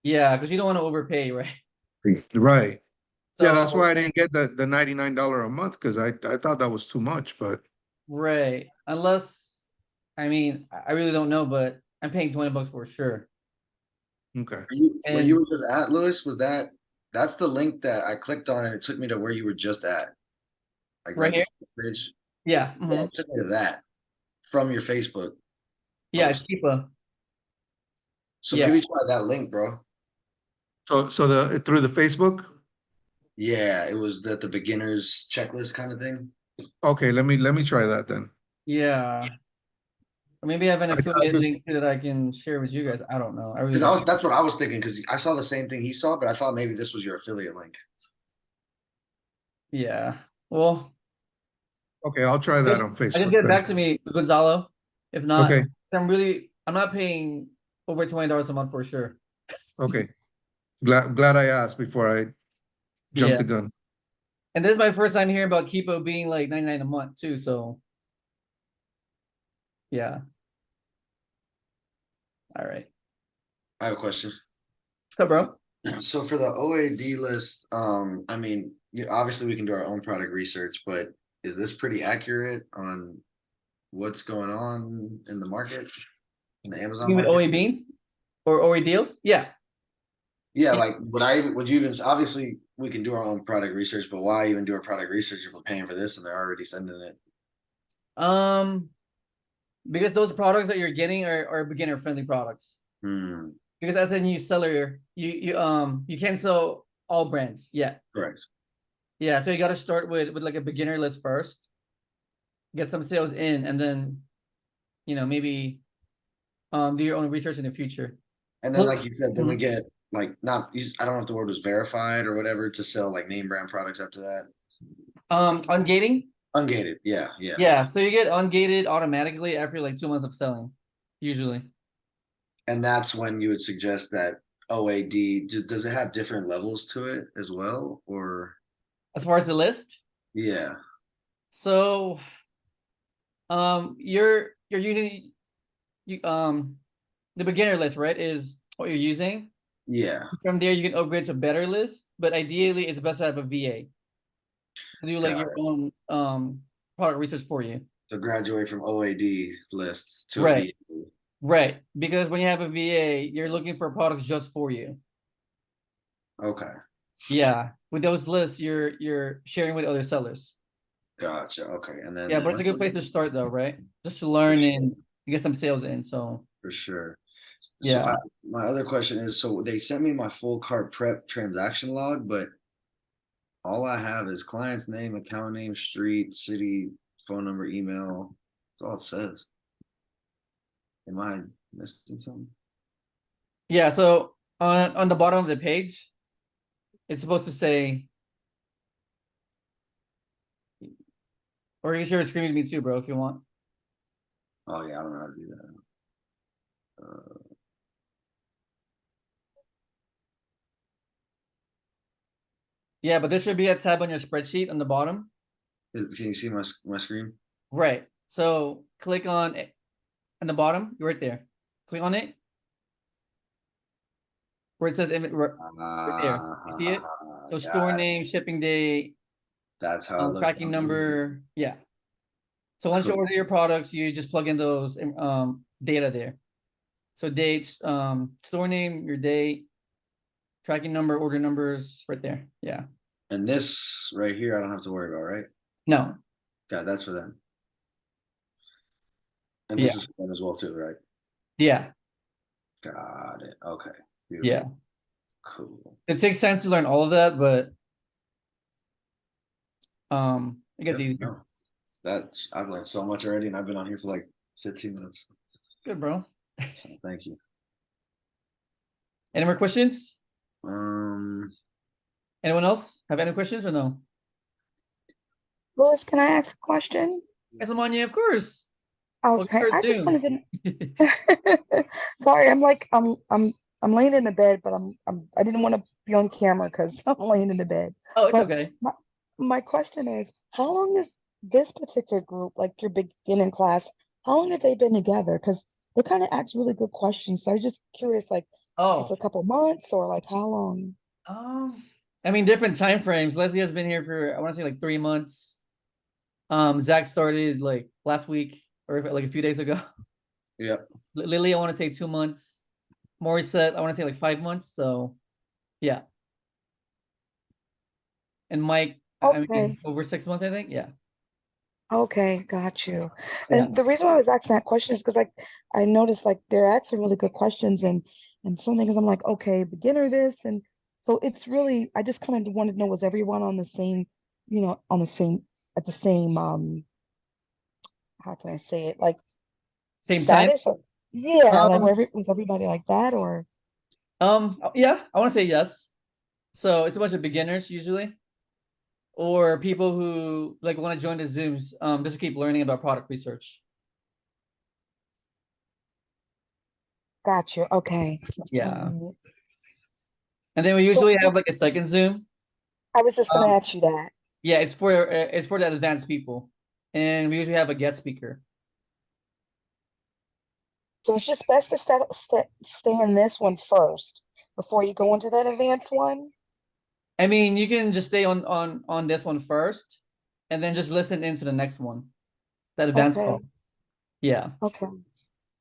Yeah, because you don't want to overpay, right? Right. Yeah, that's So, why I didn't get the $99 a month because I thought that was too much, but right. Unless, I mean, I really don't know, but I'm paying 20 bucks for sure. okay. Where you And were just at, Lewis, was that's the link that I clicked on and it took me to where you were just at, like right right here, before the page. yeah, Yeah, it took me to that from your Facebook yeah, it's post. cheaper. So Yeah, maybe try that link, bro. So the through the Facebook? Yeah, it was the beginners checklist kind of thing. Okay, let me try that then. yeah. Or maybe I have an I affiliate just link too that I can share with you guys. I don't know. I really Because don't. that's what I was thinking because I saw the same thing he saw, but I thought maybe this was your affiliate link. Yeah. Well, okay, I'll try that on I just Facebook get then. back to me, Gonzalo. If not, Okay, I'm not paying over $20 a month for sure. okay. Glad I asked before I jumped Yeah. the gun. And this is my first time hearing about Keepo being like 99 a month too. So yeah. All right. I have a question. What's up, bro? So for the OAD list, I mean, obviously we can do our own product research, but is this pretty accurate on what's going on in the market, in the You Amazon mean with market? OA beans or OA deals? Yeah. Yeah, Yeah. like would you even obviously we can do our own product research, but why even do our product research if we're paying for this and they're already sending it? Um, because those products that you're getting are beginner friendly products. Hmm. Because as a new seller, you can't sell all brands yet. Correct. Yeah, so you got to start with like a beginner list first, get some sales in, and then maybe do your own research in the future. And then, Well, like you said, then we mhm. get like not I don't know if the word was verified or whatever to sell like name brand products after that. Ungating. Ungated, yeah, yeah. Yeah, so you get ungated automatically after like 2 months of selling, usually. And that's when you would suggest that OAD, does it have different levels to it as well? Or As far as the list, yeah, so you're using you the beginner list, right? Is what you're using. yeah, From there, you can upgrade to better list, but ideally, it's best to have a VA to do like got your it. own product research for you. So graduate from OAD lists to a Right, VA. right. Because when you have a VA, you're looking for products just for you. Okay, Yeah, with those lists, you're sharing with other sellers. gotcha. Okay, and Yeah, then but it's a good place to start though, right? Just to learn and get some sales in. So for sure. So yeah. my other question is, so they sent me my full cart prep transaction log, but all I have is client's name, account name, street, city, phone number, email. That's all it says. Am I missing something? Yeah, so on the bottom of the page, it's supposed to say, or you can share a screen with me too, bro, if you want. Oh yeah, I don't know how to do that. Uh, Yeah, but there should be a tab on your spreadsheet on the bottom. can you see my screen? Right. So click on it on the bottom, right there. Click on it where it says right there. You see it? So store Got it. name, shipping date, That's how it looks tracking on me. number. Yeah. So once you Cool. order your products, you just plug in those data there. So dates, store name, your date, tracking number, order numbers, right there. Yeah. And this right here, I don't have to worry about, right? No. Got that's for them. And Yeah. this is for them as well too, right? Yeah. Got it. Okay. Yeah. Beautiful. Cool. It takes time to learn all of that, but it gets Yep. easier. No. That's I've learned so much already, and I've been on here for like 15 minutes. Good, bro. So thank you. Any more questions? Um, Anyone else have any questions or no? Louis, can I ask a question? Yes, I'm on you, of course. Welcome Okay, to I just Zoom. wanted to. Sorry, I'm laying in the bed, but I didn't want to be on camera because I'm laying in the bed. Oh, it's But okay. my question is, how long is this particular group, like your beginning class, how long have they been together? Because they kind of ask really good questions. So I'm just curious, like, this Oh, a couple months or like how long? I mean, different time frames. Leslie has been here for, I want to say like 3 months. Zach started like last week or like a few days ago. Yeah. Lily, I want to say 2 months. Maurice said, I want to say like 5 months. So yeah. And Mike, I mean, Okay. over 6 months, I think. Yeah. Okay, got you. Yeah. And the reason why I was asking that question is because like I noticed like they're asking really good questions and some things I'm like, okay, beginner this and so it's really I just kind of wanted to know was everyone on the same, on the same at the same how can I say it? Like Same time. status or yeah, like Um, was everybody like that or yeah, I want to say yes. So it's a bunch of beginners usually, or people who like want to join the Zooms, just to keep learning about product research. got you. Okay. Yeah. Um, And then we so usually have like a second Zoom. I was just gonna Um, ask you that. yeah, it's for the advanced people, and we usually have a guest speaker. So it's just best to stay in this one first before you go into that advanced one. I mean, you can just stay on this one first, and then just listen into the next one, that advanced Okay. call. Yeah, Okay.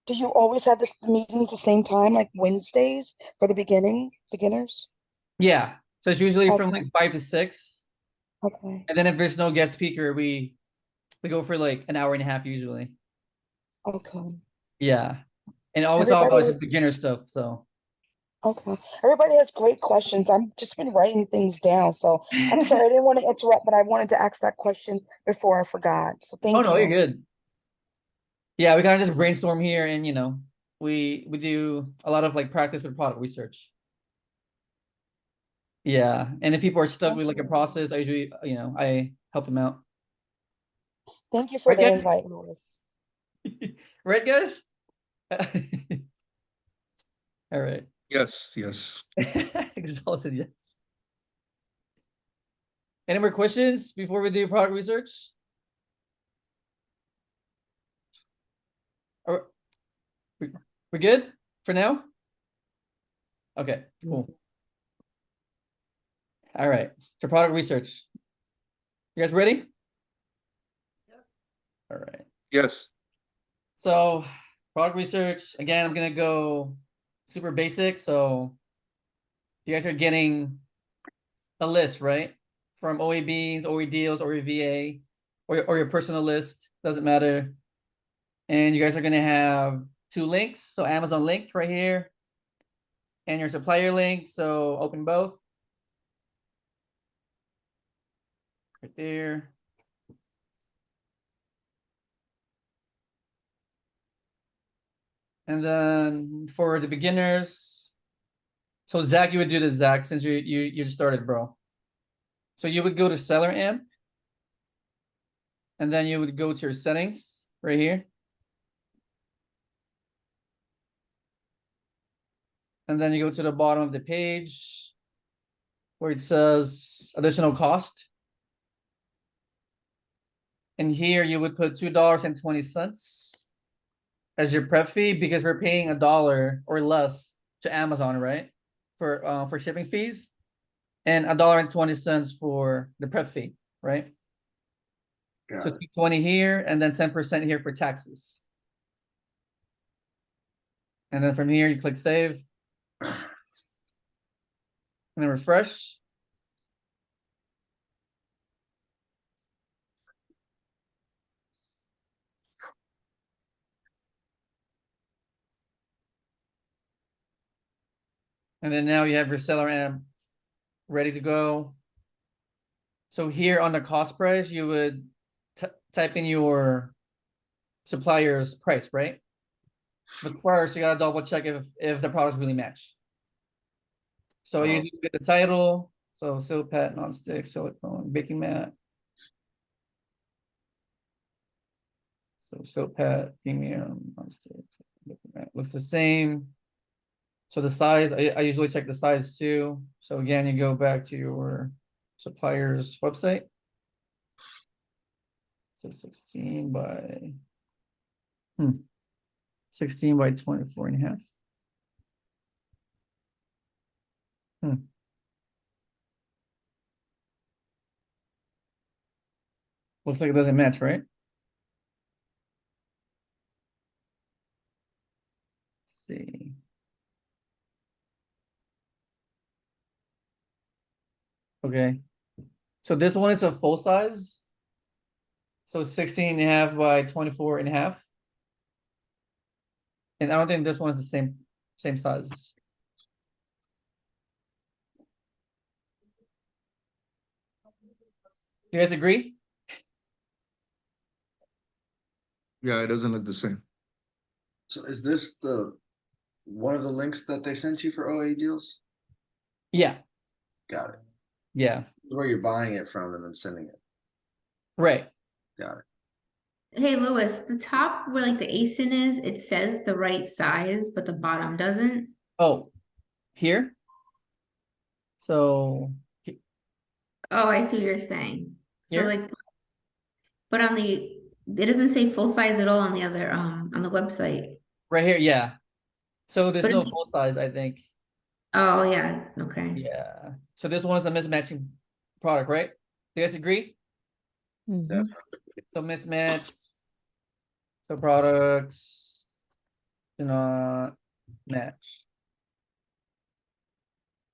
Do you always have the meetings the same time, like Wednesdays for the beginners? yeah. So it's usually from Okay. like 5 to 6, Okay. and then if there's no guest speaker, we go for like an hour and a half usually. Okay. Yeah, and all we talk Everybody about is has just beginner stuff. So okay. Everybody has great questions. I'm just been writing things down. So I'm sorry, I didn't want to interrupt, but I wanted to ask that question before I forgot. So oh thank no, you're you. good. Yeah, we kind of just brainstorm here, and we do a lot of like practice with product research. Yeah, and if people are stuck with like a Okay. process, I usually I help them out. Thank you for Right, the guys? invite, Louis. Right, guys? All right. Yes, yes. Exhausted, yes. Any more questions before we do product research? Or we good for now? Okay, cool. All right. So product research. You guys ready? All right. Yes. So product research, again, I'm gonna go super basic. So you guys are getting a list, right? From OEBs, OE deals, or VA, or your personal list, doesn't matter. And you guys are gonna have 2 links. So Amazon link right here and your supplier link. So open both. Right there. And then for the beginners, so Zach, you would do this, Zach, since you just started, bro. So you would go to Seller Amp, and then you would go to your settings right here. And then you go to the bottom of the page where it says additional cost. And here you would put $2.20 as your prep fee because we're paying $1 or less to Amazon, right? For shipping fees, and $1.20 for the prep fee, right? So Got it. 220 here and then 10% here for taxes. And then from here you click save and then refresh. And then now you have your seller amp ready to go. So here on the cost price, you would type in your supplier's price, right? But first, you gotta double check if the products really match. So you Oh, usually get the title. So silk pad, non-stick, silicone, baking mat. So silk pad, premium, non-stick, baking mat. Looks the same. So the size, I usually check the size too. So again, you go back to your supplier's website. So 16 by 16 by 24 and a half. Looks like it doesn't match, right? Let's see. Okay. So this one is a full size. So 16 and a half by 24 and a half. And I don't think this one is the same size. You guys agree? Yeah, it doesn't look the same. So is this the one of the links that they sent you for OA deals? Yeah. Got it. Yeah. Where you're buying it from and then sending it. Right. Got it. Hey, Louis, the top where like the ASIN is, it says the right size, but the bottom doesn't. Oh, here. So Oh, I see what you're saying. So Here? like, but on the, it doesn't say full size at all on the other, on the website. right here, yeah. So there's But no it- full size, I think. Oh, yeah, okay. Yeah. So this one is a mismatching product, right? You guys agree? Mhm. So mismatch. So products do not match.